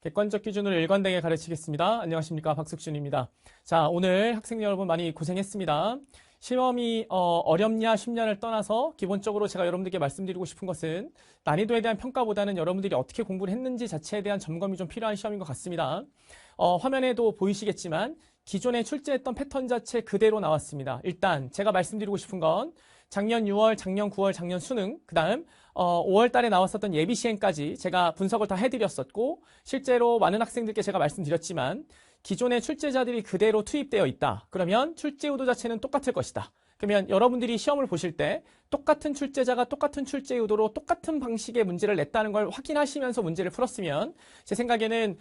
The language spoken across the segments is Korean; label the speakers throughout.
Speaker 1: 객관적 기준으로 일관되게 가르치겠습니다. 안녕하십니까, 박석준입니다. 자, 오늘 학생 여러분 많이 고생했습니다. 시험이 어렵냐 쉽냐를 떠나서 기본적으로 제가 여러분들께 말씀드리고 싶은 것은 난이도에 대한 평가보다는 여러분들이 어떻게 공부를 했는지 자체에 대한 점검이 좀 필요한 시험인 것 같습니다. 화면에도 보이시겠지만 기존에 출제했던 패턴 자체 그대로 나왔습니다. 일단 제가 말씀드리고 싶은 건 작년 6월, 작년 9월, 작년 수능, 그 다음 5월 달에 나왔었던 예비 시행까지 제가 분석을 다 해드렸었고, 실제로 많은 학생들께 제가 말씀드렸지만 기존의 출제자들이 그대로 투입되어 있다. 그러면 출제 의도 자체는 똑같을 것이다. 그러면 여러분들이 시험을 보실 때 똑같은 출제자가 똑같은 출제 의도로 똑같은 방식의 문제를 냈다는 걸 확인하시면서 문제를 풀었으면 제 생각에는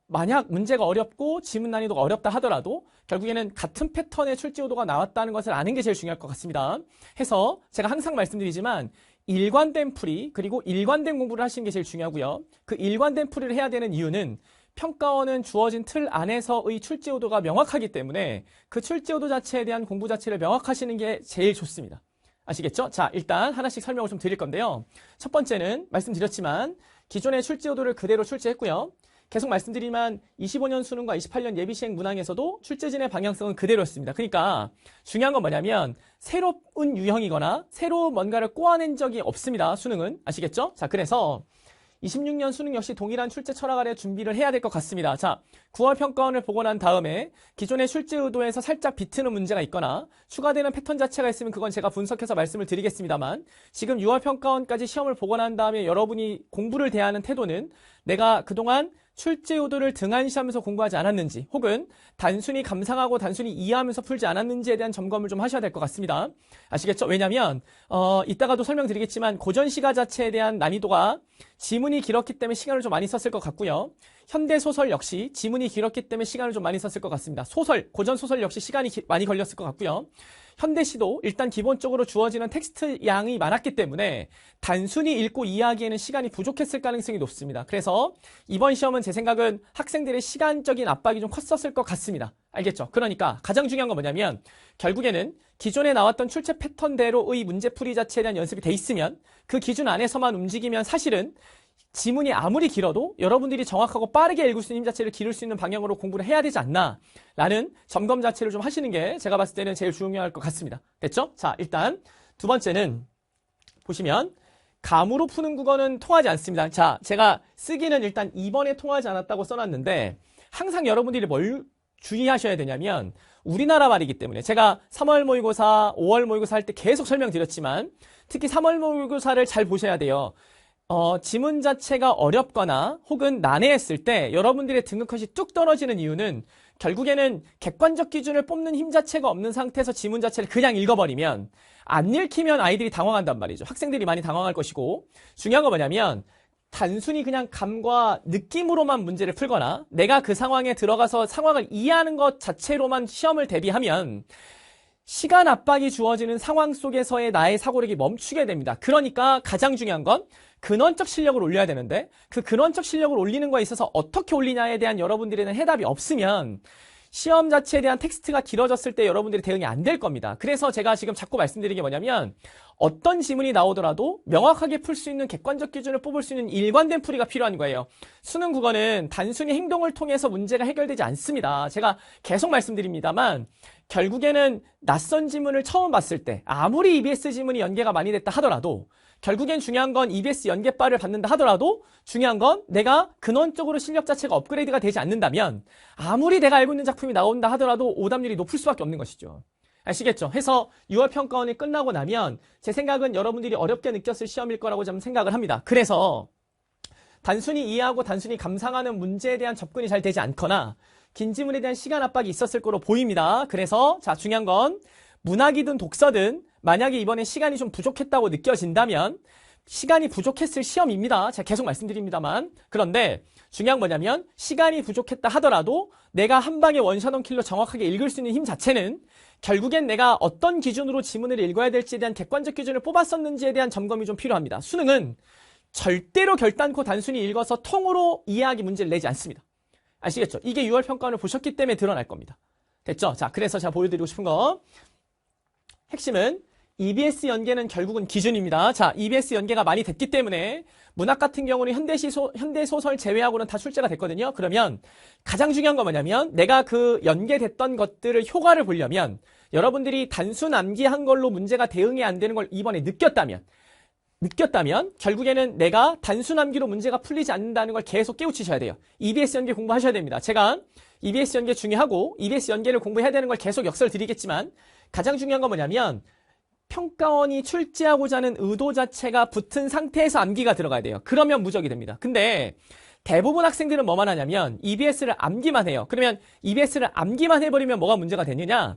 Speaker 1: 만약 문제가 어렵고 지문 난이도가 어렵다 하더라도 결국에는 같은 패턴의 출제 의도가 나왔다는 것을 아는 게 제일 중요할 것 같습니다. 해서 제가 항상 말씀드리지만 일관된 풀이 그리고 일관된 공부를 하시는 게 제일 중요하고요. 그 일관된 풀이를 해야 되는 이유는 평가원은 주어진 틀 안에서의 출제 의도가 명확하기 때문에 그 출제 의도 자체에 대한 공부 자체를 명확하시는 게 제일 좋습니다. 아시겠죠? 자, 일단 하나씩 설명을 좀 드릴 건데요. 첫 번째는 말씀드렸지만 기존의 출제 의도를 그대로 출제했고요. 계속 말씀드리지만 25년 수능과 28년 예비시행 문항에서도 출제진의 방향성은 그대로였습니다. 그러니까 중요한 건 뭐냐면 새로운 유형이거나 새로운 뭔가를 꼬아낸 적이 없습니다. 수능은. 아시겠죠? 자, 그래서 26년 수능 역시 동일한 출제 철학 아래 준비를 해야 될 것 같습니다. 자, 9월 평가원을 보고 난 다음에 기존의 출제 의도에서 살짝 비트는 문제가 있거나 추가되는 패턴 자체가 있으면 그건 제가 분석해서 말씀을 드리겠습니다만 지금 6월 평가원까지 시험을 보고 난 다음에 여러분이 공부를 대하는 태도는 내가 그동안 출제 의도를 등한시하면서 공부하지 않았는지 혹은 단순히 감상하고 단순히 이해하면서 풀지 않았는지에 대한 점검을 좀 하셔야 될 것 같습니다. 아시겠죠? 왜냐하면 이따가도 설명드리겠지만 고전시가 자체에 대한 난이도가 지문이 길었기 때문에 시간을 좀 많이 썼을 것 같고요. 현대소설 역시 지문이 길었기 때문에 시간을 좀 많이 썼을 것 같습니다. 소설, 고전소설 역시 시간이 많이 걸렸을 것 같고요. 현대시도 일단 기본적으로 주어지는 텍스트 양이 많았기 때문에 단순히 읽고 이해하기에는 시간이 부족했을 가능성이 높습니다. 그래서 이번 시험은 제 생각은 학생들의 시간적인 압박이 좀 컸었을 것 같습니다. 알겠죠? 그러니까 가장 중요한 건 뭐냐면 결국에는 기존에 나왔던 출제 패턴대로의 문제풀이 자체에 대한 연습이 돼 있으면 그 기준 안에서만 움직이면 사실은 지문이 아무리 길어도 여러분들이 정확하고 빠르게 읽을 수 있는 힘 자체를 기를 수 있는 방향으로 공부를 해야 되지 않나 라는 점검 자체를 좀 하시는 게 제가 봤을 때는 제일 중요할 것 같습니다. 됐죠? 자, 일단 두 번째는 보시면 감으로 푸는 국어는 통하지 않습니다. 자, 제가 쓰기는 일단 이번에 통하지 않았다고 써놨는데 항상 여러분들이 뭘 주의하셔야 되냐면 우리나라 말이기 때문에 제가 3월 모의고사, 5월 모의고사 할 때 계속 설명드렸지만 특히 3월 모의고사를 잘 보셔야 돼요. 지문 자체가 어렵거나 혹은 난해했을 때 여러분들의 등급컷이 뚝 떨어지는 이유는 결국에는 객관적 기준을 뽑는 힘 자체가 없는 상태에서 지문 자체를 그냥 읽어버리면 안 읽히면 아이들이 당황한단 말이죠. 학생들이 많이 당황할 것이고 중요한 건 뭐냐면 단순히 그냥 감과 느낌으로만 문제를 풀거나 내가 그 상황에 들어가서 상황을 이해하는 것 자체로만 시험을 대비하면 시간 압박이 주어지는 상황 속에서의 나의 사고력이 멈추게 됩니다. 그러니까 가장 중요한 건 근원적 실력을 올려야 되는데 그 근원적 실력을 올리는 거에 있어서 어떻게 올리냐에 대한 여러분들에 대한 해답이 없으면 시험 자체에 대한 텍스트가 길어졌을 때 여러분들이 대응이 안 될 겁니다. 그래서 제가 지금 자꾸 말씀드리는 게 뭐냐면 어떤 지문이 나오더라도 명확하게 풀 수 있는 객관적 기준을 뽑을 수 있는 일관된 풀이가 필요한 거예요. 수능 국어는 단순히 행동을 통해서 문제가 해결되지 않습니다. 제가 계속 말씀드립니다만 결국에는 낯선 지문을 처음 봤을 때 아무리 EBS 지문이 연계가 많이 됐다 하더라도 결국엔 중요한 건 EBS 연계바를 받는다 하더라도 중요한 건 내가 근원적으로 실력 자체가 업그레이드가 되지 않는다면 아무리 내가 알고 있는 작품이 나온다 하더라도 오답률이 높을 수밖에 없는 것이죠. 아시겠죠? 해서 6월 평가원이 끝나고 나면 제 생각은 여러분들이 어렵게 느꼈을 시험일 거라고 저는 생각을 합니다. 그래서 단순히 이해하고 단순히 감상하는 문제에 대한 접근이 잘 되지 않거나 긴 지문에 대한 시간 압박이 있었을 거로 보입니다. 그래서 자, 중요한 건 문학이든 독서든 만약에 이번에 시간이 좀 부족했다고 느껴진다면 시간이 부족했을 시험입니다. 제가 계속 말씀드립니다만 그런데 중요한 건 뭐냐면 시간이 부족했다 하더라도 내가 한 방에 원샷원 킬로 정확하게 읽을 수 있는 힘 자체는 결국엔 내가 어떤 기준으로 지문을 읽어야 될지에 대한 객관적 기준을 뽑았었는지에 대한 점검이 좀 필요합니다. 수능은 절대로 결단코 단순히 읽어서 통으로 이해하기 문제를 내지 않습니다. 아시겠죠? 이게 6월 평가원을 보셨기 때문에 드러날 겁니다. 됐죠? 자, 그래서 제가 보여드리고 싶은 거 핵심은 EBS 연계는 결국은 기준입니다. 자, EBS 연계가 많이 됐기 때문에 문학 같은 경우는 현대소설 제외하고는 다 출제가 됐거든요. 그러면 가장 중요한 건 뭐냐면 내가 그 연계됐던 것들을 효과를 보려면 여러분들이 단순 암기한 걸로 문제가 대응이 안 되는 걸 이번에 느꼈다면 결국에는 내가 단순 암기로 문제가 풀리지 않는다는 걸 계속 깨우치셔야 돼요. EBS 연계 공부하셔야 됩니다. 제가 EBS 연계 중요하고 EBS 연계를 공부해야 되는 걸 계속 역설 드리겠지만 가장 중요한 건 뭐냐면 평가원이 출제하고자 하는 의도 자체가 붙은 상태에서 암기가 들어가야 돼요. 그러면 무적이 됩니다. 근데 대부분 학생들은 뭐만 하냐면 EBS를 암기만 해요. 그러면 EBS를 암기만 해버리면 뭐가 문제가 되느냐?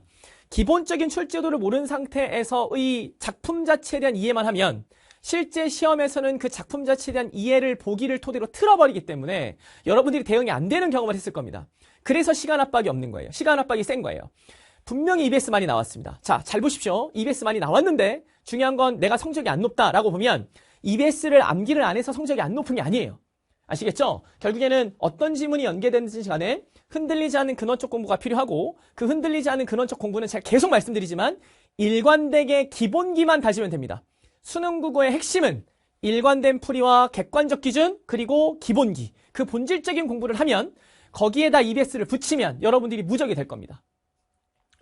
Speaker 1: 기본적인 출제도를 모르는 상태에서의 작품 자체에 대한 이해만 하면 실제 시험에서는 그 작품 자체에 대한 이해를 보기를 토대로 틀어버리기 때문에 여러분들이 대응이 안 되는 경험을 했을 겁니다. 그래서 시간 압박이 없는 거예요. 시간 압박이 센 거예요. 분명히 EBS 많이 나왔습니다. 자, 잘 보십시오. EBS 많이 나왔는데 중요한 건 내가 성적이 안 높다라고 보면 EBS를 암기를 안 해서 성적이 안 높은 게 아니에요. 아시겠죠? 결국에는 어떤 지문이 연계되는지 간에 흔들리지 않은 근원적 공부가 필요하고 그 흔들리지 않은 근원적 공부는 제가 계속 말씀드리지만 일관되게 기본기만 다지면 됩니다. 수능 국어의 핵심은 일관된 풀이와 객관적 기준 그리고 기본기 그 본질적인 공부를 하면 거기에다 EBS를 붙이면 여러분들이 무적이 될 겁니다.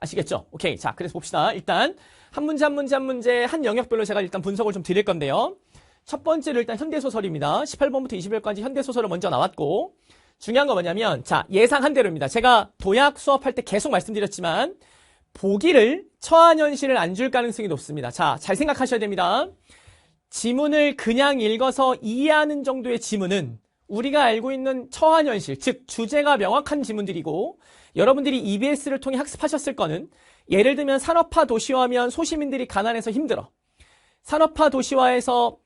Speaker 1: 아시겠죠? 오케이. 자, 그래서 봅시다. 일단 한 문제 한 영역별로 제가 일단 분석을 좀 드릴 건데요. 첫 번째로 일단 현대소설입니다. 18번부터 20번까지 현대소설을 먼저 나왔고 중요한 거 뭐냐면 자, 예상한 대로입니다. 제가 도약 수업할 때 계속 말씀드렸지만 보기를 처한현실을 안 줄 가능성이 높습니다. 자, 잘 생각하셔야 됩니다. 지문을 그냥 읽어서 이해하는 정도의 지문은 우리가 알고 있는 처한현실, 즉 주제가 명확한 지문들이고 여러분들이 EBS를 통해 학습하셨을 거는 예를 들면 산업화 도시화하면 소시민들이 가난해서 힘들어. 산업화 도시화에서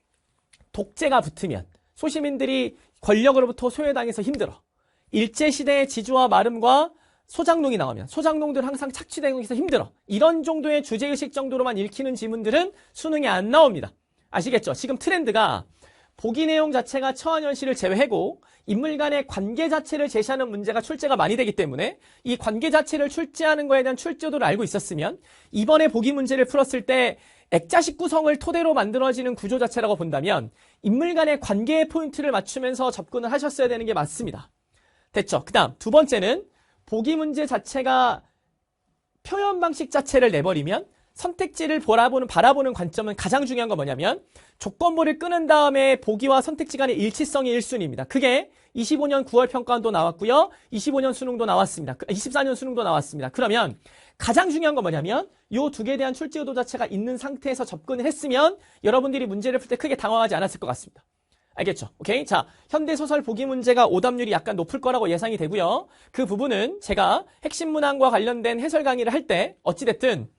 Speaker 1: 독재가 붙으면 소시민들이 권력으로부터 소외당해서 힘들어. 일제시대의 지주와 마름과 소장농이 나오면 소장농들 항상 착취당해서 힘들어. 이런 정도의 주제의식 정도로만 읽히는 지문들은 수능에 안 나옵니다. 아시겠죠? 지금 트렌드가 보기 내용 자체가 처한현실을 제외하고 인물 간의 관계 자체를 제시하는 문제가 출제가 많이 되기 때문에 이 관계 자체를 출제하는 거에 대한 출제도를 알고 있었으면 이번에 보기 문제를 풀었을 때 액자식 구성을 토대로 만들어지는 구조 자체라고 본다면 인물 간의 관계의 포인트를 맞추면서 접근을 하셨어야 되는 게 맞습니다. 됐죠? 그 다음 두 번째는 보기 문제 자체가 표현 방식 자체를 내버리면 선택지를 바라보는 관점은 가장 중요한 건 뭐냐면 조건부를 끄는 다음에 보기와 선택지 간의 일치성이 1순위입니다. 그게 25년 9월 평가원도 나왔고요. 25년 수능도 나왔습니다. 24년 수능도 나왔습니다. 그러면 가장 중요한 건 뭐냐면 이 두 개에 대한 출제 의도 자체가 있는 상태에서 접근을 했으면 여러분들이 문제를 풀 때 크게 당황하지 않았을 것 같습니다. 알겠죠? 오케이. 자, 현대소설 보기 문제가 오답률이 약간 높을 거라고 예상이 되고요. 그 부분은 제가 핵심 문항과 관련된 해설 강의를 할 때 어찌됐든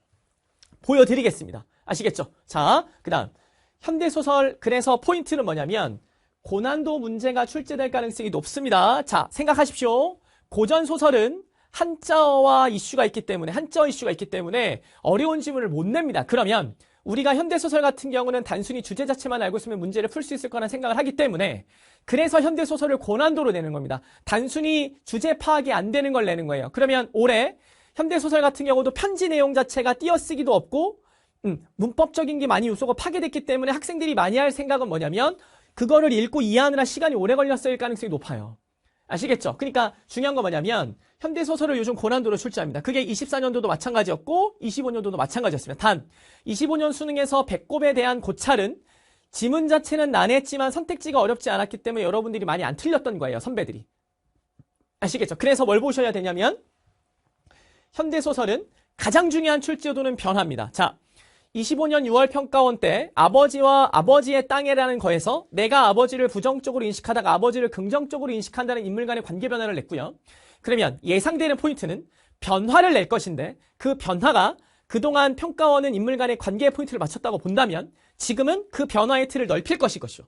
Speaker 1: 보여드리겠습니다. 아시겠죠? 자, 그 다음 현대소설 그래서 포인트는 뭐냐면 고난도 문제가 출제될 가능성이 높습니다. 자, 생각하십시오. 고전소설은 한자어와 이슈가 있기 때문에 한자어 이슈가 있기 때문에 어려운 지문을 못 냅니다. 그러면 우리가 현대소설 같은 경우는 단순히 주제 자체만 알고 있으면 문제를 풀 수 있을 거라는 생각을 하기 때문에 그래서 현대소설을 고난도로 내는 겁니다. 단순히 주제 파악이 안 되는 걸 내는 거예요. 그러면 올해 현대소설 같은 경우도 편지 내용 자체가 띄어쓰기도 없고 문법적인 게 많이 요소가 파괴됐기 때문에 학생들이 많이 할 생각은 뭐냐면 그거를 읽고 이해하느라 시간이 오래 걸렸을 가능성이 높아요. 아시겠죠? 그러니까 중요한 건 뭐냐면 현대소설을 요즘 고난도로 출제합니다. 그게 24년도도 마찬가지였고 25년도도 마찬가지였습니다. 단 25년 수능에서 배꼽에 대한 고찰은 지문 자체는 난해했지만 선택지가 어렵지 않았기 때문에 여러분들이 많이 안 틀렸던 거예요. 선배들이. 아시겠죠? 그래서 뭘 보셔야 되냐면 현대소설은 가장 중요한 출제도는 변화입니다. 자, 25년 6월 평가원 때 아버지와 아버지의 땅에라는 거에서 내가 아버지를 부정적으로 인식하다가 아버지를 긍정적으로 인식한다는 인물 간의 관계 변화를 냈고요. 그러면 예상되는 포인트는 변화를 낼 것인데 그 변화가 그동안 평가원은 인물 간의 관계의 포인트를 맞췄다고 본다면 지금은 그 변화의 틀을 넓힐 것이죠.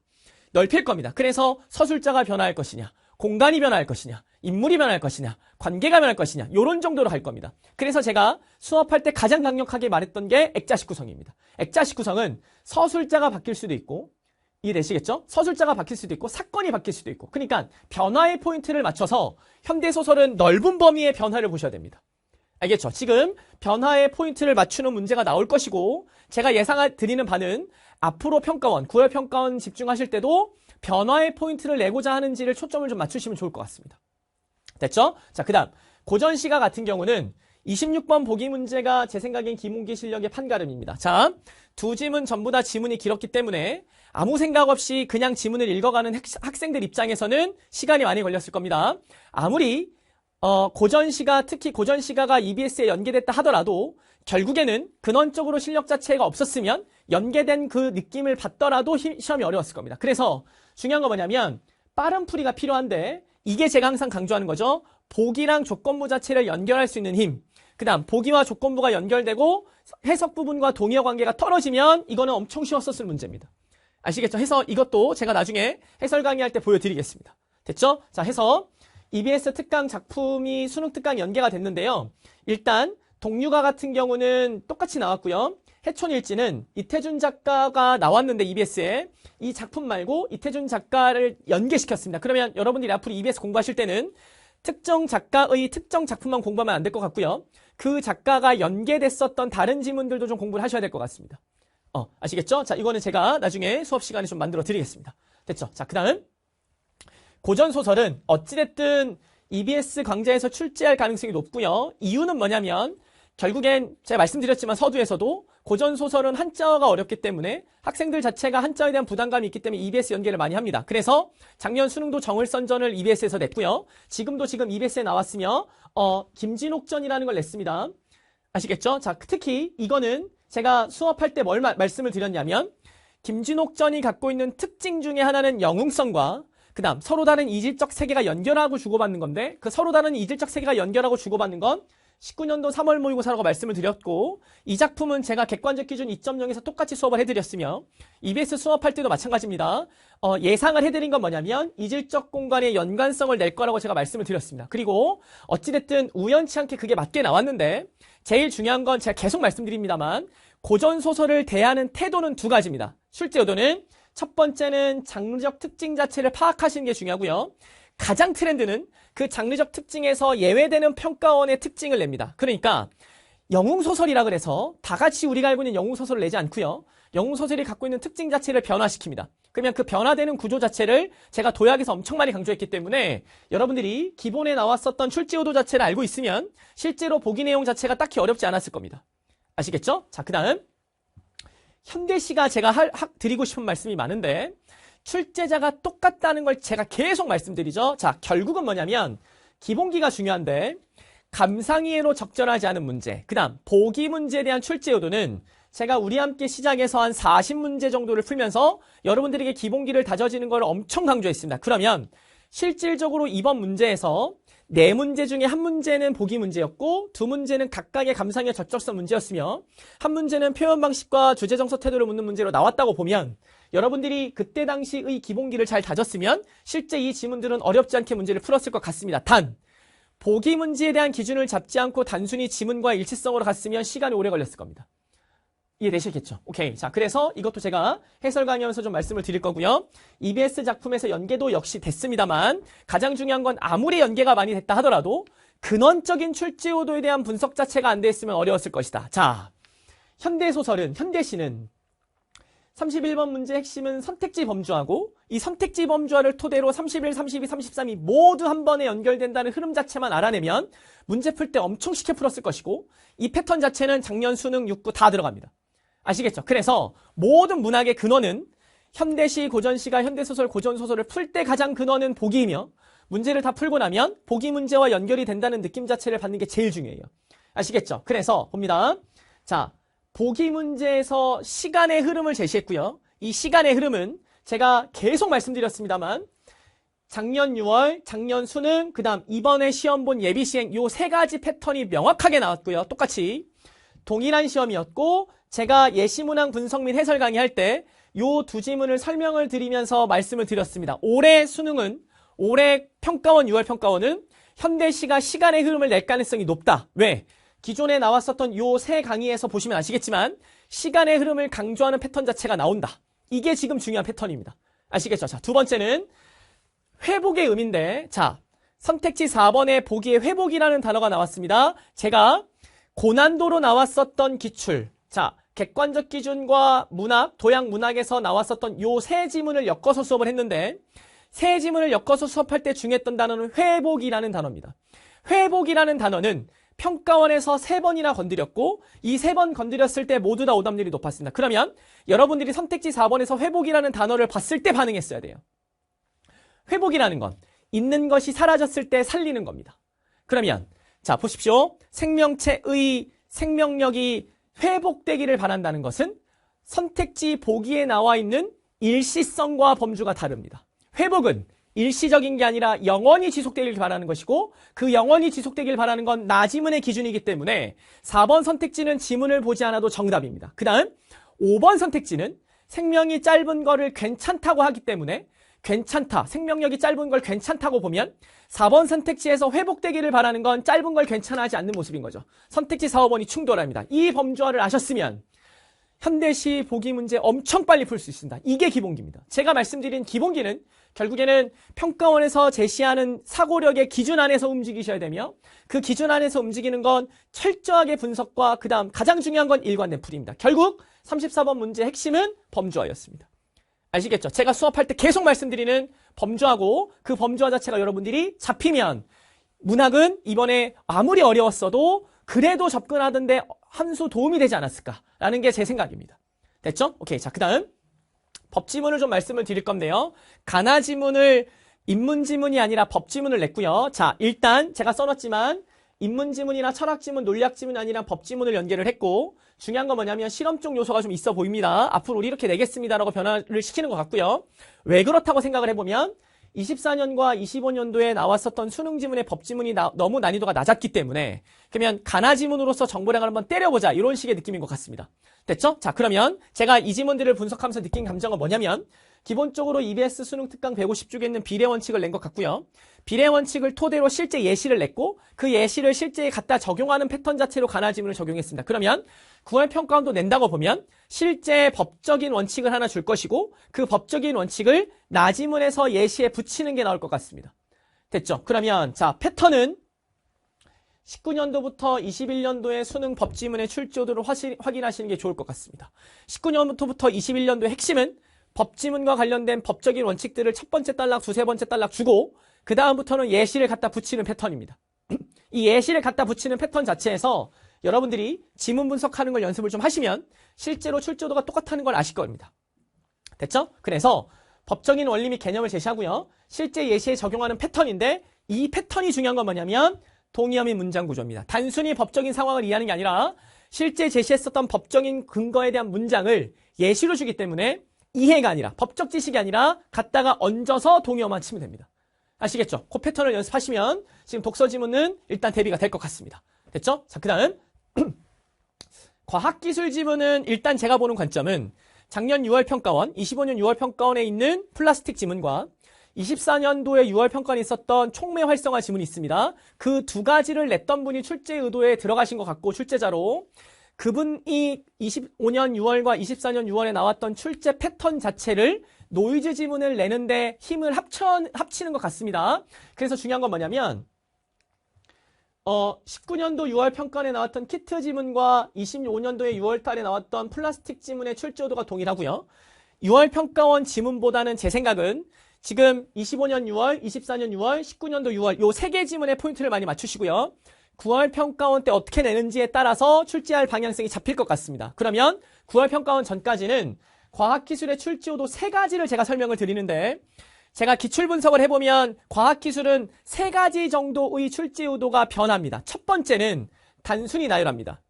Speaker 1: 넓힐 겁니다. 그래서 서술자가 변화할 것이냐, 공간이 변화할 것이냐, 인물이 변할 것이냐, 관계가 변할 것이냐 이런 정도로 할 겁니다. 그래서 제가 수업할 때 가장 강력하게 말했던 게 액자식 구성입니다. 액자식 구성은 서술자가 바뀔 수도 있고 이해되시겠죠? 서술자가 바뀔 수도 있고 사건이 바뀔 수도 있고 그러니까 변화의 포인트를 맞춰서 현대소설은 넓은 범위의 변화를 보셔야 됩니다. 알겠죠? 지금 변화의 포인트를 맞추는 문제가 나올 것이고 제가 드리는 바는 앞으로 평가원, 9월 평가원 집중하실 때도 변화의 포인트를 내고자 하는지를 초점을 좀 맞추시면 좋을 것 같습니다. 됐죠? 자, 그 다음 고전시가 같은 경우는 26번 보기 문제가 제 생각엔 김웅기 실력의 판가름입니다. 자, 두 지문 전부 다 지문이 길었기 때문에 아무 생각 없이 그냥 지문을 읽어가는 학생들 입장에서는 시간이 많이 걸렸을 겁니다. 아무리 특히 고전시가가 EBS에 연계됐다 하더라도 결국에는 근원적으로 실력 자체가 없었으면 연계된 그 느낌을 받더라도 시험이 어려웠을 겁니다. 그래서 중요한 건 뭐냐면 빠른 풀이가 필요한데 이게 제가 항상 강조하는 거죠. 보기랑 조건부 자체를 연결할 수 있는 힘. 그 다음 보기와 조건부가 연결되고 해석 부분과 동의어 관계가 떨어지면 이거는 엄청 쉬웠었을 문제입니다. 아시겠죠? 해서 이것도 제가 나중에 해설 강의할 때 보여드리겠습니다. 됐죠? 자, 해서 EBS 특강 작품이 수능 특강 연계가 됐는데요. 일단 동류가 같은 경우는 똑같이 나왔고요. 해촌일지는 이태준 작가가 나왔는데 EBS에 이 작품 말고 이태준 작가를 연계시켰습니다. 그러면 여러분들이 앞으로 EBS 공부하실 때는 특정 작가의 특정 작품만 공부하면 안 될 것 같고요. 그 작가가 연계됐었던 다른 지문들도 좀 공부를 하셔야 될 것 같습니다. 아시겠죠? 자, 이거는 제가 나중에 수업 시간에 좀 만들어 드리겠습니다. 됐죠? 자, 그 다음 고전소설은 어찌됐든 EBS 강좌에서 출제할 가능성이 높고요. 이유는 뭐냐면 결국엔 제가 말씀드렸지만 서두에서도 고전소설은 한자어가 어렵기 때문에 학생들 자체가 한자어에 대한 부담감이 있기 때문에 EBS 연계를 많이 합니다. 그래서 작년 수능도 정을선전을 EBS에서 냈고요. 지금 EBS에 나왔으며 김진옥전이라는 걸 냈습니다. 아시겠죠? 자, 특히 이거는 제가 수업할 때 뭘 말씀을 드렸냐면 김진옥전이 갖고 있는 특징 중에 하나는 영웅성과 그 다음 서로 다른 이질적 세계가 연결하고 주고받는 건데 그 서로 다른 이질적 세계가 연결하고 주고받는 건 19년도 3월 모의고사라고 말씀을 드렸고 이 작품은 제가 객관적 기준 2.0에서 똑같이 수업을 해드렸으며 EBS 수업할 때도 마찬가지입니다. 예상을 해드린 건 뭐냐면 이질적 공간의 연관성을 낼 거라고 제가 말씀을 드렸습니다. 그리고 어찌됐든 우연치 않게 그게 맞게 나왔는데 제일 중요한 건 제가 계속 말씀드립니다만 고전소설을 대하는 태도는 두 가지입니다. 출제요도는 첫 번째는 장르적 특징 자체를 파악하시는 게 중요하고요. 가장 트렌드는 그 장르적 특징에서 예외되는 평가원의 특징을 냅니다. 그러니까 영웅소설이라 그래서 다 같이 우리가 알고 있는 영웅소설을 내지 않고요. 영웅소설이 갖고 있는 특징 자체를 변화시킵니다. 그러면 그 변화되는 구조 자체를 제가 도약에서 엄청 많이 강조했기 때문에 여러분들이 기본에 나왔었던 출제요도 자체를 알고 있으면 실제로 보기 내용 자체가 딱히 어렵지 않았을 겁니다. 아시겠죠? 자, 그 다음 현대시가 제가 드리고 싶은 말씀이 많은데 출제자가 똑같다는 걸 제가 계속 말씀드리죠. 자, 결국은 뭐냐면 기본기가 중요한데 감상이해로 적절하지 않은 문제, 그 다음 보기 문제에 대한 출제요도는 제가 우리 함께 시작해서 한 40문제 정도를 풀면서 여러분들에게 기본기를 다져지는 걸 엄청 강조했습니다. 그러면 실질적으로 이번 문제에서 4문제 중에 한 문제는 보기 문제였고 2문제는 각각의 감상의 적절성 문제였으며 한 문제는 표현 방식과 주제 정서 태도를 묻는 문제로 나왔다고 보면 여러분들이 그때 당시의 기본기를 잘 다졌으면 실제 이 지문들은 어렵지 않게 문제를 풀었을 것 같습니다. 단 보기 문제에 대한 기준을 잡지 않고 단순히 지문과 일치성으로 갔으면 시간이 오래 걸렸을 겁니다. 이해되시겠죠? 오케이. 자, 그래서 이것도 제가 해설 강의하면서 좀 말씀을 드릴 거고요. EBS 작품에서 연계도 역시 됐습니다만 가장 중요한 건 아무리 연계가 많이 됐다 하더라도 근원적인 출제요도에 대한 분석 자체가 안 돼 있으면 어려웠을 것이다. 자, 현대시는 31번 문제 핵심은 선택지 범주화고 이 선택지 범주화를 토대로 31, 32, 33이 모두 한 번에 연결된다는 흐름 자체만 알아내면 문제 풀 때 엄청 쉽게 풀었을 것이고 이 패턴 자체는 작년 수능 6구 다 들어갑니다. 아시겠죠? 그래서 모든 문학의 근원은 현대시, 고전시가 현대소설, 고전소설을 풀 때 가장 근원은 보기이며 문제를 다 풀고 나면 보기 문제와 연결이 된다는 느낌 자체를 받는 게 제일 중요해요. 아시겠죠? 그래서 봅니다. 자, 보기 문제에서 시간의 흐름을 제시했고요. 이 시간의 흐름은 제가 계속 말씀드렸습니다만 작년 6월, 작년 수능, 그 다음 이번에 시험 본 예비 시행 요 3가지 패턴이 명확하게 나왔고요. 똑같이 동일한 시험이었고 제가 예시문항 분석 및 해설 강의할 때 요 2지문을 설명을 드리면서 말씀을 드렸습니다. 올해 수능은 올해 평가원 6월 평가원은 현대시가 시간의 흐름을 낼 가능성이 높다. 왜? 기존에 나왔었던 요 3 강의에서 보시면 아시겠지만 시간의 흐름을 강조하는 패턴 자체가 나온다. 이게 지금 중요한 패턴입니다. 아시겠죠? 자, 두 번째는 회복의 의미인데 자, 선택지 4번에 보기에 회복이라는 단어가 나왔습니다. 제가 고난도로 나왔었던 기출, 자, 객관적 기준과 문학, 도약 문학에서 나왔었던 요 세 지문을 엮어서 수업을 했는데 세 지문을 엮어서 수업할 때 중요했던 단어는 회복이라는 단어입니다. 회복이라는 단어는 평가원에서 3번이나 건드렸고 이 3번 건드렸을 때 모두 다 오답률이 높았습니다. 그러면 여러분들이 선택지 4번에서 회복이라는 단어를 봤을 때 반응했어야 돼요. 회복이라는 건 있는 것이 사라졌을 때 살리는 겁니다. 그러면 자 보십시오. 생명체의 생명력이 회복되기를 바란다는 것은 선택지 보기에 나와 있는 일시성과 범주가 다릅니다. 회복은 일시적인 게 아니라 영원히 지속되길 바라는 것이고 그 영원히 지속되길 바라는 건 나지문의 기준이기 때문에 4번 선택지는 지문을 보지 않아도 정답입니다. 그 다음 5번 선택지는 생명이 짧은 거를 괜찮다고 하기 때문에 괜찮다, 생명력이 짧은 걸 괜찮다고 보면 4번 선택지에서 회복되기를 바라는 건 짧은 걸 괜찮아하지 않는 모습인 거죠. 선택지 4, 5번이 충돌합니다. 이 범주화를 아셨으면 현대시 보기 문제 엄청 빨리 풀 수 있습니다. 이게 기본기입니다. 제가 말씀드린 기본기는 결국에는 평가원에서 제시하는 사고력의 기준 안에서 움직이셔야 되며 그 기준 안에서 움직이는 건 철저하게 분석과 그 다음 가장 중요한 건 일관된 풀이입니다. 결국 34번 문제의 핵심은 범주화였습니다. 아시겠죠? 제가 수업할 때 계속 말씀드리는 범주화고 그 범주화 자체가 여러분들이 잡히면 문학은 이번에 아무리 어려웠어도 그래도 접근하던데 한 수 도움이 되지 않았을까라는 게 제 생각입니다. 됐죠? 오케이. 자, 그 다음 법지문을 좀 말씀을 드릴 건데요. 가나지문을 인문지문이 아니라 법지문을 냈고요. 자, 일단 제가 써놨지만 인문지문이나 철학지문, 논리학지문이 아니라 법지문을 연계를 했고 중요한 건 뭐냐면 실험적 요소가 좀 있어 보입니다. 앞으로 우리 이렇게 내겠습니다라고 변화를 시키는 것 같고요. 왜 그렇다고 생각을 해보면 24년과 25년도에 나왔었던 수능지문의 법지문이 너무 난이도가 낮았기 때문에 그러면 가나지문으로서 정보량을 한번 때려보자 이런 식의 느낌인 것 같습니다. 됐죠? 자, 그러면 제가 이 지문들을 분석하면서 느낀 감정은 뭐냐면 기본적으로 EBS 수능 특강 150쪽에 있는 비례 원칙을 낸 것 같고요. 비례 원칙을 토대로 실제 예시를 냈고 그 예시를 실제에 갖다 적용하는 패턴 자체로 가나지문을 적용했습니다. 그러면 9월 평가원도 낸다고 보면 실제 법적인 원칙을 하나 줄 것이고 그 법적인 원칙을 나지문에서 예시에 붙이는 게 나올 것 같습니다. 됐죠? 그러면 자 패턴은 19년도부터 21년도의 수능 법지문의 출제도를 확인하시는 게 좋을 것 같습니다. 19년부터 21년도의 핵심은 법지문과 관련된 법적인 원칙들을 첫 번째 단락, 두세 번째 단락 주고 그 다음부터는 예시를 갖다 붙이는 패턴입니다. 이 예시를 갖다 붙이는 패턴 자체에서 여러분들이 지문 분석하는 걸 연습을 좀 하시면 실제로 출제도가 똑같다는 걸 아실 겁니다. 됐죠? 그래서 법적인 원리 및 개념을 제시하고요. 실제 예시에 적용하는 패턴인데 이 패턴이 중요한 건 뭐냐면 동의어 및 문장 구조입니다. 단순히 법적인 상황을 이해하는 게 아니라 실제 제시했었던 법적인 근거에 대한 문장을 예시로 주기 때문에 이해가 아니라 법적 지식이 아니라 갖다가 얹어서 동의어만 치면 됩니다. 아시겠죠? 그 패턴을 연습하시면 지금 독서 지문은 일단 대비가 될 것 같습니다. 됐죠? 자, 그 다음 과학기술 지문은 일단 제가 보는 관점은 작년 6월 평가원, 25년 6월 평가원에 있는 플라스틱 지문과 24년도에 6월 평가원에 있었던 촉매 활성화 지문이 있습니다. 그 두 가지를 냈던 분이 출제 의도에 들어가신 것 같고 출제자로 그분이 25년 6월과 24년 6월에 나왔던 출제 패턴 자체를 노이즈 지문을 내는데 힘을 합치는 것 같습니다. 그래서 중요한 건 뭐냐면 19년도 6월 평가원에 나왔던 키트 지문과 25년도에 6월 달에 나왔던 플라스틱 지문의 출제 의도가 동일하고요. 6월 평가원 지문보다는 제 생각은 지금 25년 6월, 24년 6월, 19년도 6월 요 세 개 지문에 포인트를 많이 맞추시고요. 9월 평가원 때 어떻게 내는지에 따라서 출제할 방향성이 잡힐 것 같습니다. 그러면 9월 평가원 전까지는 과학기술의 출제의도 세 가지를 제가 설명을 드리는데 제가 기출 분석을 해보면 과학기술은 세 가지 정도의 출제의도가 변합니다. 첫 번째는 단순히 나열합니다.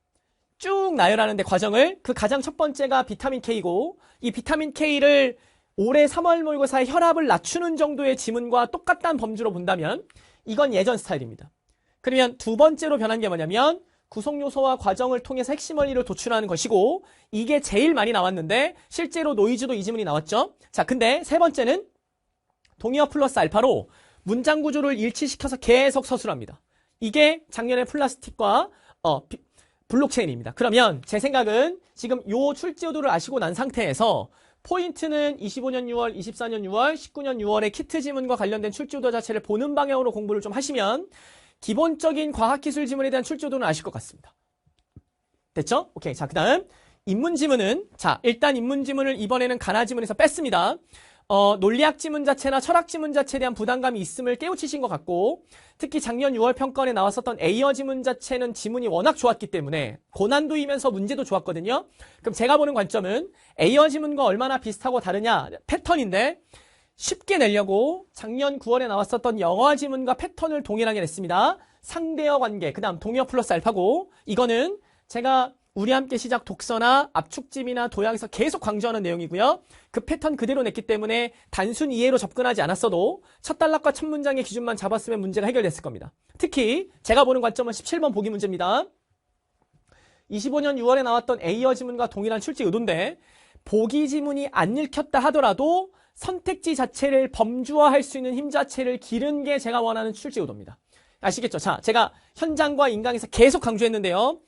Speaker 1: 쭉 나열하는데 과정을 그 가장 첫 번째가 비타민 K고 이 비타민 K를 올해 3월 모의고사의 혈압을 낮추는 정도의 지문과 똑같다는 범주로 본다면 이건 예전 스타일입니다. 그러면 두 번째로 변한 게 뭐냐면 구성요소와 과정을 통해서 핵심 원리를 도출하는 것이고 이게 제일 많이 나왔는데 실제로 노이즈도 이 지문이 나왔죠. 자, 근데 세 번째는 동의어 플러스 알파로 문장 구조를 일치시켜서 계속 서술합니다. 이게 작년에 플라스틱과 블록체인입니다. 그러면 제 생각은 지금 요 출제도를 아시고 난 상태에서 포인트는 25년 6월, 24년 6월, 19년 6월의 키트 지문과 관련된 출제요도 자체를 보는 방향으로 공부를 좀 하시면 기본적인 과학기술 지문에 대한 출제요도는 아실 것 같습니다. 됐죠? 오케이. 자, 그 다음 인문지문은, 자, 일단 인문지문을 이번에는 가나지문에서 뺐습니다. 논리학 지문 자체나 철학 지문 자체에 대한 부담감이 있음을 깨우치신 것 같고, 특히 작년 6월 평가원에 나왔었던 A어 지문 자체는 지문이 워낙 좋았기 때문에 고난도이면서 문제도 좋았거든요. 그럼 제가 보는 관점은 A어 지문과 얼마나 비슷하고 다르냐 패턴인데, 쉽게 내려고 작년 9월에 나왔었던 영어 지문과 패턴을 동일하게 냈습니다. 상대어 관계, 그 다음 동의어 플러스 알파고, 이거는 제가 우리 함께 시작 독서나 압축집이나 도약에서 계속 강조하는 내용이고요. 그 패턴 그대로 냈기 때문에 단순 이해로 접근하지 않았어도 첫 단락과 첫 문장의 기준만 잡았으면 문제가 해결됐을 겁니다. 특히 제가 보는 관점은 17번 보기 문제입니다. 25년 6월에 나왔던 A어 지문과 동일한 출제 의도인데 보기 지문이 안 읽혔다 하더라도 선택지 자체를 범주화할 수 있는 힘 자체를 기른 게 제가 원하는 출제 의도입니다. 아시겠죠? 자, 제가 현장과 인강에서 계속 강조했는데요.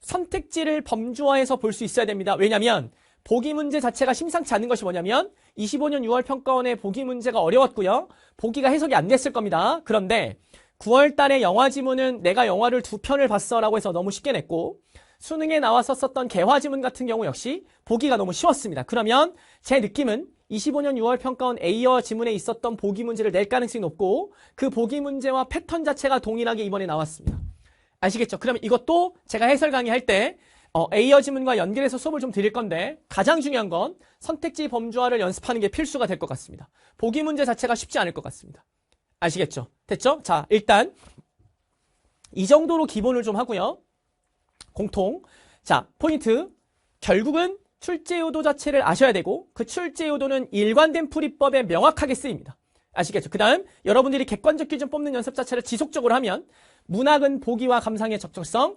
Speaker 1: 선택지를 범주화해서 볼 수 있어야 됩니다. 왜냐하면 보기 문제 자체가 심상치 않은 것이 뭐냐면 25년 6월 평가원의 보기 문제가 어려웠고요. 보기가 해석이 안 됐을 겁니다. 그런데 9월 달에 영화 지문은 내가 영화를 2편을 봤어 라고 해서 너무 쉽게 냈고 수능에 나왔었던 개화 지문 같은 경우 역시 보기가 너무 쉬웠습니다. 그러면 제 느낌은 25년 6월 평가원 A어 지문에 있었던 보기 문제를 낼 가능성이 높고 그 보기 문제와 패턴 자체가 동일하게 이번에 나왔습니다. 아시겠죠? 그러면 이것도 제가 해설 강의할 때 A어 지문과 연결해서 수업을 좀 드릴 건데 가장 중요한 건 선택지 범주화를 연습하는 게 필수가 될 것 같습니다. 보기 문제 자체가 쉽지 않을 것 같습니다. 아시겠죠? 됐죠? 자, 일단 이 정도로 기본을 좀 하고요. 공통. 자, 포인트. 결국은 출제요도 자체를 아셔야 되고 그 출제요도는 일관된 풀이법에 명확하게 쓰입니다. 아시겠죠? 그 다음 여러분들이 객관적 기준 뽑는 연습 자체를 지속적으로 하면 문학은 보기와 감상의 적절성,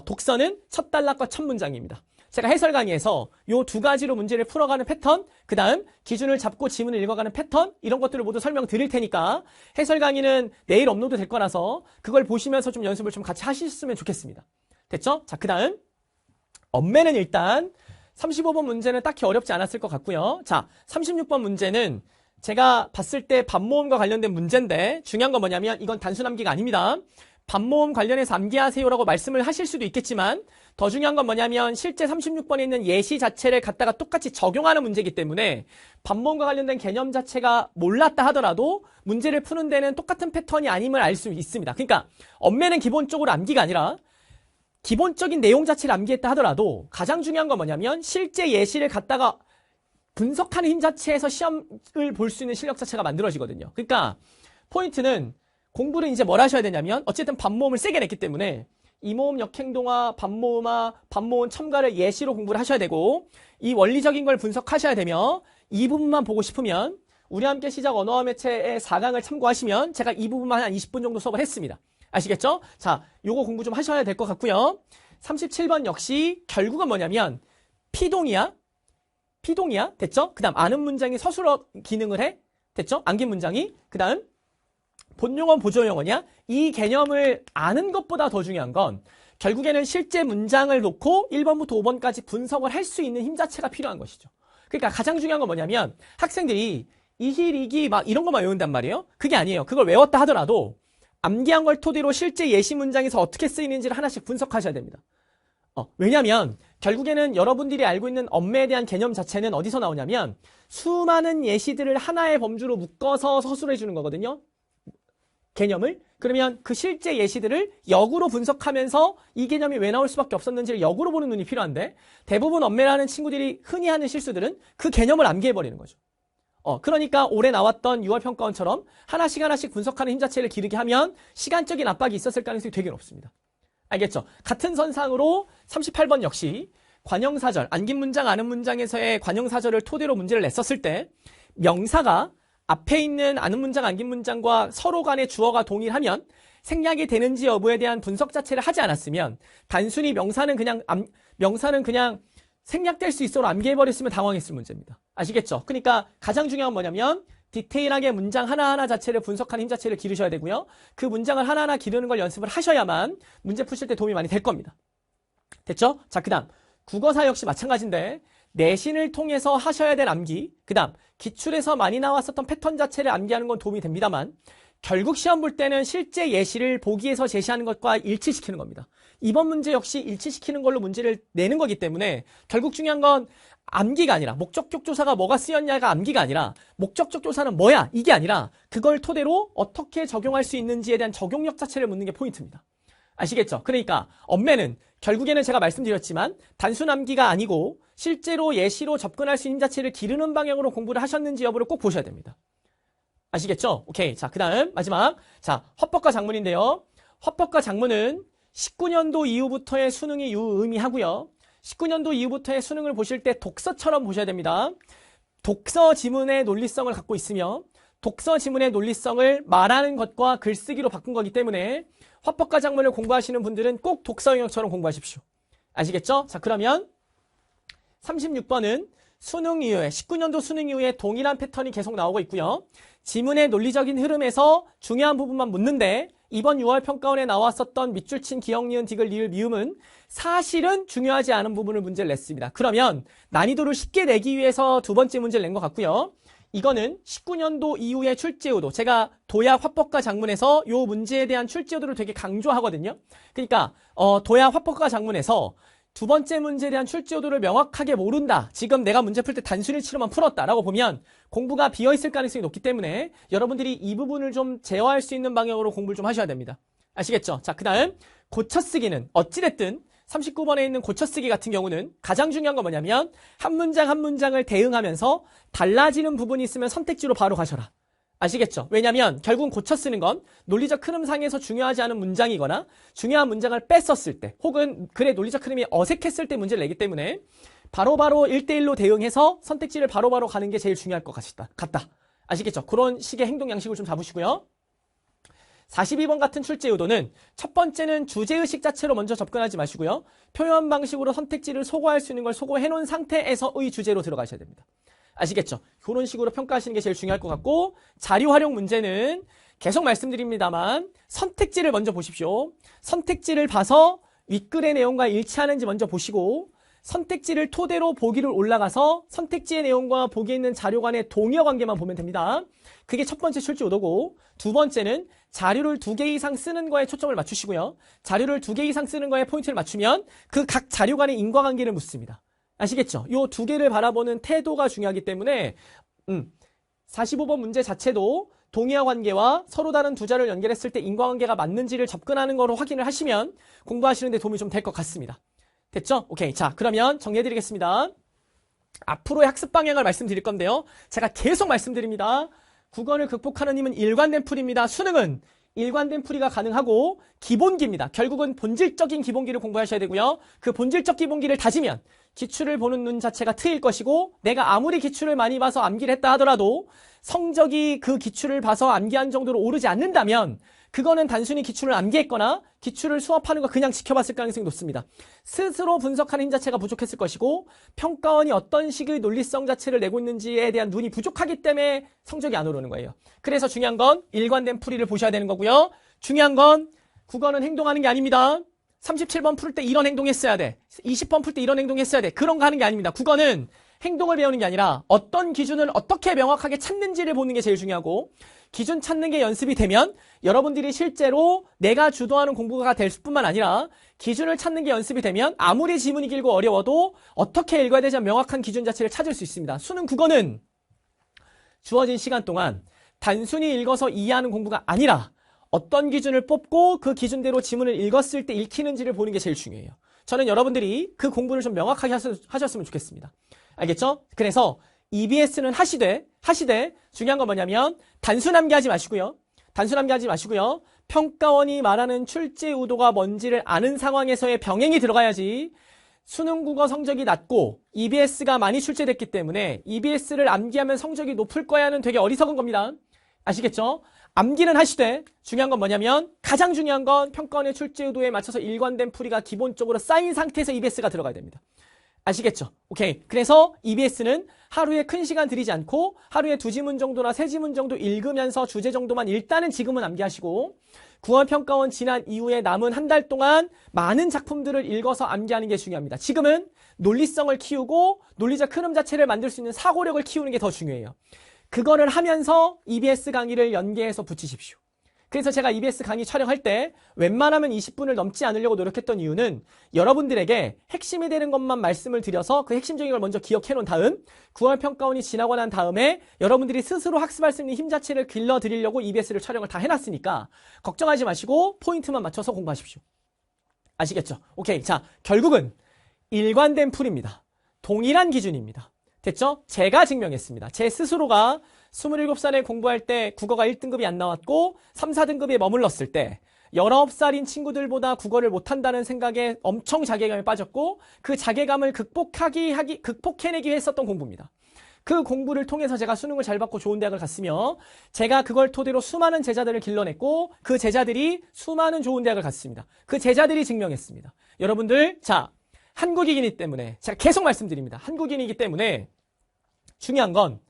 Speaker 1: 독서는 첫 단락과 첫 문장입니다. 제가 해설 강의에서 요 두 가지로 문제를 풀어가는 패턴, 그 다음 기준을 잡고 지문을 읽어가는 패턴 이런 것들을 모두 설명드릴 테니까 해설 강의는 내일 업로드 될 거라서 그걸 보시면서 좀 연습을 좀 같이 하셨으면 좋겠습니다. 됐죠? 자, 그 다음 엄매는 일단 35번 문제는 딱히 어렵지 않았을 것 같고요. 자, 36번 문제는 제가 봤을 때 밥모음과 관련된 문제인데 중요한 건 뭐냐면 이건 단순 암기가 아닙니다. 밥모음 관련해서 암기하세요라고 말씀을 하실 수도 있겠지만 더 중요한 건 뭐냐면 실제 36번에 있는 예시 자체를 갖다가 똑같이 적용하는 문제이기 때문에 밥모음과 관련된 개념 자체가 몰랐다 하더라도 문제를 푸는 데는 똑같은 패턴이 아님을 알 수 있습니다. 그러니까 엄매는 기본적으로 암기가 아니라 기본적인 내용 자체를 암기했다 하더라도 가장 중요한 건 뭐냐면 실제 예시를 갖다가 분석하는 힘 자체에서 시험을 볼 수 있는 실력 자체가 만들어지거든요. 그러니까 포인트는 공부를 이제 뭘 하셔야 되냐면 어쨌든 밥모음을 세게 냈기 때문에 이모음 역행동화, 밥모음화, 밥모음 첨가를 예시로 공부를 하셔야 되고 이 원리적인 걸 분석하셔야 되며 이 부분만 보고 싶으면 우리 함께 시작 언어와 매체의 4강을 참고하시면 제가 이 부분만 한 20분 정도 수업을 했습니다. 아시겠죠? 자, 요거 공부 좀 하셔야 될 것 같고요. 37번 역시 결국은 뭐냐면 피동이야. 됐죠? 그 다음 아는 문장이 서술어 기능을 해. 됐죠? 암긴 문장이. 그 다음 본용어 보조용어냐? 이 개념을 아는 것보다 더 중요한 건 결국에는 실제 문장을 놓고 1번부터 5번까지 분석을 할 수 있는 힘 자체가 필요한 것이죠. 그러니까 가장 중요한 건 뭐냐면 학생들이 이힐, 이기 막 이런 것만 외운단 말이에요. 그게 아니에요. 그걸 외웠다 하더라도 암기한 걸 토대로 실제 예시 문장에서 어떻게 쓰이는지를 하나씩 분석하셔야 됩니다. 왜냐면 결국에는 여러분들이 알고 있는 엄매에 대한 개념 자체는 어디서 나오냐면 수많은 예시들을 하나의 범주로 묶어서 서술해 주는 거거든요. 개념을. 그러면 그 실제 예시들을 역으로 분석하면서 이 개념이 왜 나올 수밖에 없었는지를 역으로 보는 눈이 필요한데 대부분 엄매라는 친구들이 흔히 하는 실수들은 그 개념을 암기해버리는 거죠. 그러니까 올해 나왔던 6월 평가원처럼 하나씩 분석하는 힘 자체를 기르게 하면 시간적인 압박이 있었을 가능성이 되게 높습니다. 알겠죠? 같은 선상으로 38번 역시 관형사절, 안긴 문장, 아는 문장에서의 관형사절을 토대로 문제를 냈었을 때 명사가 앞에 있는 아는 문장, 안긴 문장과 서로 간의 주어가 동일하면 생략이 되는지 여부에 대한 분석 자체를 하지 않았으면 단순히 명사는 그냥 생략될 수 있어로 암기해버렸으면 당황했을 문제입니다. 아시겠죠? 그러니까 가장 중요한 건 뭐냐면 디테일하게 문장 하나하나 자체를 분석하는 힘 자체를 기르셔야 되고요. 그 문장을 하나하나 기르는 걸 연습을 하셔야만 문제 푸실 때 도움이 많이 될 겁니다. 됐죠? 자, 그 다음 국어사 역시 마찬가지인데 내신을 통해서 하셔야 될 암기, 그 다음 기출에서 많이 나왔었던 패턴 자체를 암기하는 건 도움이 됩니다만 결국 시험 볼 때는 실제 예시를 보기에서 제시하는 것과 일치시키는 겁니다. 이번 문제 역시 일치시키는 걸로 문제를 내는 거기 때문에 결국 중요한 건 암기가 아니라 목적격 조사가 뭐가 쓰였냐가 암기가 아니라 목적격 조사는 뭐야 이게 아니라 그걸 토대로 어떻게 적용할 수 있는지에 대한 적용력 자체를 묻는 게 포인트입니다. 아시겠죠? 그러니까 엄매는 결국에는 제가 말씀드렸지만 단순 암기가 아니고 실제로 예시로 접근할 수 있는 자체를 기르는 방향으로 공부를 하셨는지 여부를 꼭 보셔야 됩니다. 아시겠죠? 오케이. 자, 그 다음 마지막. 자, 화법과 작문인데요. 화법과 작문은 19년도 이후부터의 수능이 유의미하고요. 19년도 이후부터의 수능을 보실 때 독서처럼 보셔야 됩니다. 독서 지문의 논리성을 갖고 있으며 독서 지문의 논리성을 말하는 것과 글쓰기로 바꾼 거기 때문에 화법과 작문을 공부하시는 분들은 꼭 독서 영역처럼 공부하십시오. 아시겠죠? 자, 그러면 36번은 수능 이후에 19년도 수능 이후에 동일한 패턴이 계속 나오고 있고요. 지문의 논리적인 흐름에서 중요한 부분만 묻는데 이번 6월 평가원에 나왔었던 밑줄 친 기역, 니은, 디귿, 리을, 미음은 사실은 중요하지 않은 부분을 문제를 냈습니다. 그러면 난이도를 쉽게 내기 위해서 두 번째 문제를 낸 것 같고요. 이거는 19년도 이후의 출제의도, 제가 도약 화법과 작문에서 이 문제에 대한 출제의도를 되게 강조하거든요. 그러니까 도약 화법과 작문에서 두 번째 문제에 대한 출제의도를 명확하게 모른다. 지금 내가 문제 풀 때 단순히 치료만 풀었다라고 보면 공부가 비어있을 가능성이 높기 때문에 여러분들이 이 부분을 좀 제어할 수 있는 방향으로 공부를 좀 하셔야 됩니다. 아시겠죠? 자, 그 다음 고쳐쓰기는 어찌됐든 39번에 있는 고쳐쓰기 같은 경우는 가장 중요한 건 뭐냐면 한 문장 한 문장을 대응하면서 달라지는 부분이 있으면 선택지로 바로 가셔라. 아시겠죠? 왜냐면 결국은 고쳐 쓰는 건 논리적 흐름상에서 중요하지 않은 문장이거나 중요한 문장을 뺐었을 때 혹은 글의 논리적 흐름이 어색했을 때 문제를 내기 때문에 바로바로 1대1로 대응해서 선택지를 바로바로 가는 게 제일 중요할 것 같다. 아시겠죠? 그런 식의 행동 양식을 좀 잡으시고요. 42번 같은 출제 의도는 첫 번째는 주제의식 자체로 먼저 접근하지 마시고요. 표현 방식으로 선택지를 소거할 수 있는 걸 소거해 놓은 상태에서의 주제로 들어가셔야 됩니다. 아시겠죠? 그런 식으로 평가하시는 게 제일 중요할 것 같고 자료 활용 문제는 계속 말씀드립니다만 선택지를 먼저 보십시오. 선택지를 봐서 윗글의 내용과 일치하는지 먼저 보시고 선택지를 토대로 보기를 올라가서 선택지의 내용과 보기에 있는 자료 간의 동의어 관계만 보면 됩니다. 그게 첫 번째 출제 의도고 두 번째는 자료를 2개 이상 쓰는 거에 초점을 맞추시고요. 자료를 2개 이상 쓰는 거에 포인트를 맞추면 그 각 자료 간의 인과관계를 묻습니다. 아시겠죠? 요 2개를 바라보는 태도가 중요하기 때문에 45번 문제 자체도 동의어 관계와 서로 다른 두 자료를 연결했을 때 인과관계가 맞는지를 접근하는 거로 확인을 하시면 공부하시는 데 도움이 좀 될 것 같습니다. 됐죠? 오케이. 자, 그러면 정리해드리겠습니다. 앞으로의 학습 방향을 말씀드릴 건데요. 제가 계속 말씀드립니다. 국어를 극복하는 힘은 일관된 풀이입니다. 수능은 일관된 풀이가 가능하고 기본기입니다. 결국은 본질적인 기본기를 공부하셔야 되고요. 그 본질적 기본기를 다지면 기출을 보는 눈 자체가 트일 것이고 내가 아무리 기출을 많이 봐서 암기를 했다 하더라도 성적이 그 기출을 봐서 암기한 정도로 오르지 않는다면 그거는 단순히 기출을 암기했거나 기출을 수업하는 거 그냥 지켜봤을 가능성이 높습니다. 스스로 분석하는 힘 자체가 부족했을 것이고 평가원이 어떤 식의 논리성 자체를 내고 있는지에 대한 눈이 부족하기 때문에 성적이 안 오르는 거예요. 그래서 중요한 건 일관된 풀이를 보셔야 되는 거고요. 중요한 건 국어는 행동하는 게 아닙니다. 37번 풀 때 이런 행동했어야 돼. 20번 풀 때 이런 행동했어야 돼. 그런 거 하는 게 아닙니다. 국어는 행동을 배우는 게 아니라 어떤 기준을 어떻게 명확하게 찾는지를 보는 게 제일 중요하고 기준 찾는 게 연습이 되면 여러분들이 실제로 내가 주도하는 공부가 될 뿐만 아니라 기준을 찾는 게 연습이 되면 아무리 지문이 길고 어려워도 어떻게 읽어야 되지 명확한 기준 자체를 찾을 수 있습니다. 수능 국어는 주어진 시간 동안 단순히 읽어서 이해하는 공부가 아니라 어떤 기준을 뽑고 그 기준대로 지문을 읽었을 때 읽히는지를 보는 게 제일 중요해요. 저는 여러분들이 그 공부를 좀 명확하게 하셨으면 좋겠습니다. 알겠죠? 그래서 EBS는 하시되 중요한 건 뭐냐면 단순 암기하지 마시고요. 평가원이 말하는 출제 의도가 뭔지를 아는 상황에서의 병행이 들어가야지 수능 국어 성적이 낮고 EBS가 많이 출제됐기 때문에 EBS를 암기하면 성적이 높을 거야는 되게 어리석은 겁니다. 아시겠죠? 암기는 하시되 중요한 건 뭐냐면 가장 중요한 건 평가원의 출제 의도에 맞춰서 일관된 풀이가 기본적으로 쌓인 상태에서 EBS가 들어가야 됩니다. 아시겠죠? 오케이. 그래서 EBS는 하루에 큰 시간 들이지 않고 하루에 2지문 정도나 3지문 정도 읽으면서 주제 정도만 일단은 지금은 암기하시고 9월 평가원 지난 이후에 남은 한 달 동안 많은 작품들을 읽어서 암기하는 게 중요합니다. 지금은 논리성을 키우고 논리적 흐름 자체를 만들 수 있는 사고력을 키우는 게 더 중요해요. 그거를 하면서 EBS 강의를 연계해서 붙이십시오. 그래서 제가 EBS 강의 촬영할 때 웬만하면 20분을 넘지 않으려고 노력했던 이유는 여러분들에게 핵심이 되는 것만 말씀을 드려서 그 핵심적인 걸 먼저 기억해 놓은 다음 9월 평가원이 지나고 난 다음에 여러분들이 스스로 학습할 수 있는 힘 자체를 길러드리려고 EBS를 촬영을 다 해놨으니까 걱정하지 마시고 포인트만 맞춰서 공부하십시오. 아시겠죠? 오케이. 자, 결국은 일관된 풀입니다. 동일한 기준입니다. 됐죠? 제가 증명했습니다. 제 스스로가 27살에 공부할 때 국어가 1등급이 안 나왔고 3, 4등급에 머물렀을 때 19살인 친구들보다 국어를 못한다는 생각에 엄청 자괴감에 빠졌고 그 자괴감을 극복해내기 위해 했었던 공부입니다. 그 공부를 통해서 제가 수능을 잘 받고 좋은 대학을 갔으며 제가 그걸 토대로 수많은 제자들을 길러냈고 그 제자들이 수많은 좋은 대학을 갔습니다. 그 제자들이 증명했습니다. 여러분들, 자, 한국인이기 때문에 제가 계속 말씀드립니다. 한국인이기 때문에 중요한 건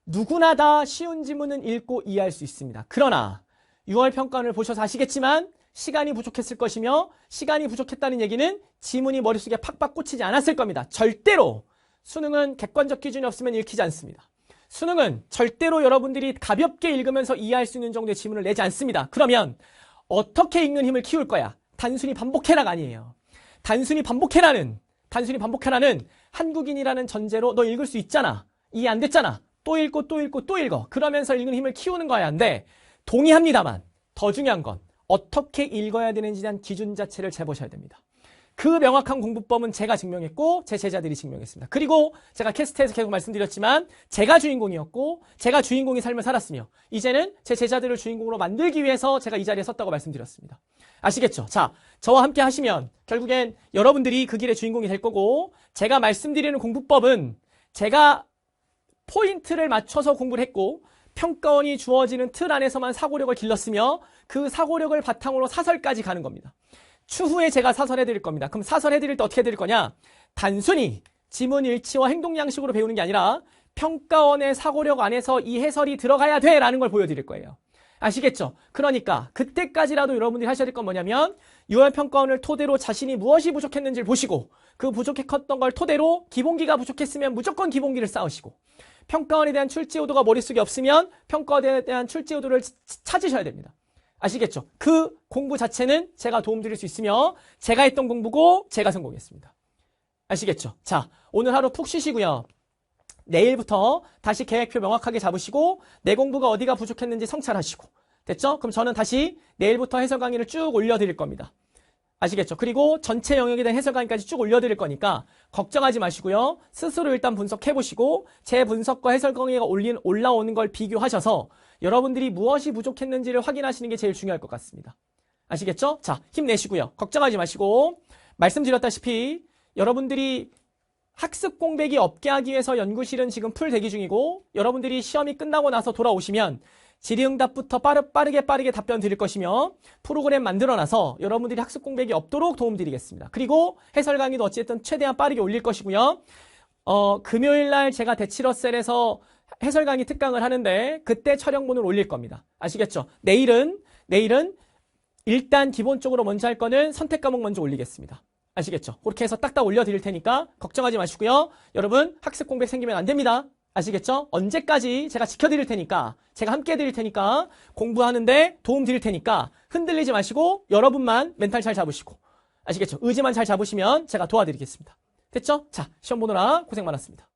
Speaker 1: 누구나 다 쉬운 지문은 읽고 이해할 수 있습니다. 그러나 6월 평가원을 보셔서 아시겠지만 시간이 부족했을 것이며 시간이 부족했다는 얘기는 지문이 머릿속에 팍팍 꽂히지 않았을 겁니다. 절대로 수능은 객관적 기준이 없으면 읽히지 않습니다. 수능은 절대로 여러분들이 가볍게 읽으면서 이해할 수 있는 정도의 지문을 내지 않습니다. 그러면 어떻게 읽는 힘을 키울 거야? 단순히 반복해라가 아니에요. 단순히 반복해라는 한국인이라는 전제로 너 읽을 수 있잖아. 이해 안 됐잖아. 또 읽고 또 읽고 또 읽어. 그러면서 읽는 힘을 키우는 거야. 한데 동의합니다만 더 중요한 건 어떻게 읽어야 되는지에 대한 기준 자체를 재보셔야 됩니다. 그 명확한 공부법은 제가 증명했고 제 제자들이 증명했습니다. 그리고 제가 캐스트에서 계속 말씀드렸지만 제가 주인공이었고 제가 주인공의 삶을 살았으며 이제는 제 제자들을 주인공으로 만들기 위해서 제가 이 자리에 섰다고 말씀드렸습니다. 아시겠죠? 자, 저와 함께 하시면 결국엔 여러분들이 그 길의 주인공이 될 거고 제가 말씀드리는 공부법은 제가 포인트를 맞춰서 공부를 했고 평가원이 주어지는 틀 안에서만 사고력을 길렀으며 그 사고력을 바탕으로 사설까지 가는 겁니다. 추후에 제가 사설해드릴 겁니다. 그럼 사설해드릴 때 어떻게 해드릴 거냐? 단순히 지문 일치와 행동 양식으로 배우는 게 아니라 평가원의 사고력 안에서 이 해설이 들어가야 돼 라는 걸 보여드릴 거예요. 아시겠죠? 그러니까 그때까지라도 여러분들이 하셔야 될 건 뭐냐면 6월 평가원을 토대로 자신이 무엇이 부족했는지를 보시고 그 부족했던 걸 토대로 기본기가 부족했으면 무조건 기본기를 쌓으시고 평가원에 대한 출제의도가 머릿속에 없으면 평가원에 대한 출제의도를 찾으셔야 됩니다. 아시겠죠? 그 공부 자체는 제가 도움드릴 수 있으며 제가 했던 공부고 제가 성공했습니다. 아시겠죠? 자, 오늘 하루 푹 쉬시고요. 내일부터 다시 계획표 명확하게 잡으시고 내 공부가 어디가 부족했는지 성찰하시고 됐죠? 그럼 저는 다시 내일부터 해설 강의를 쭉 올려드릴 겁니다. 아시겠죠? 그리고 전체 영역에 대한 해설 강의까지 쭉 올려드릴 거니까 걱정하지 마시고요. 스스로 일단 분석해보시고 제 분석과 해설 강의가 올라오는 걸 비교하셔서 여러분들이 무엇이 부족했는지를 확인하시는 게 제일 중요할 것 같습니다. 아시겠죠? 자, 힘내시고요. 걱정하지 마시고 말씀드렸다시피 여러분들이 학습 공백이 없게 하기 위해서 연구실은 지금 풀 대기 중이고 여러분들이 시험이 끝나고 나서 돌아오시면 질의응답부터 빠르게 답변 드릴 것이며 프로그램 만들어놔서 여러분들이 학습 공백이 없도록 도움드리겠습니다. 그리고 해설 강의도 어쨌든 최대한 빠르게 올릴 것이고요. 금요일날 제가 대치러셀에서 해설 강의 특강을 하는데 그때 촬영본을 올릴 겁니다. 아시겠죠? 내일은 일단 기본적으로 먼저 할 거는 선택 과목 먼저 올리겠습니다. 아시겠죠? 그렇게 해서 딱딱 올려드릴 테니까 걱정하지 마시고요. 여러분 학습 공백 생기면 안 됩니다. 아시겠죠? 언제까지 제가 지켜드릴 테니까 제가 함께 해드릴 테니까 공부하는데 도움 드릴 테니까 흔들리지 마시고 여러분만 멘탈 잘 잡으시고 아시겠죠? 의지만 잘 잡으시면 제가 도와드리겠습니다. 됐죠? 자, 시험 보느라 고생 많았습니다.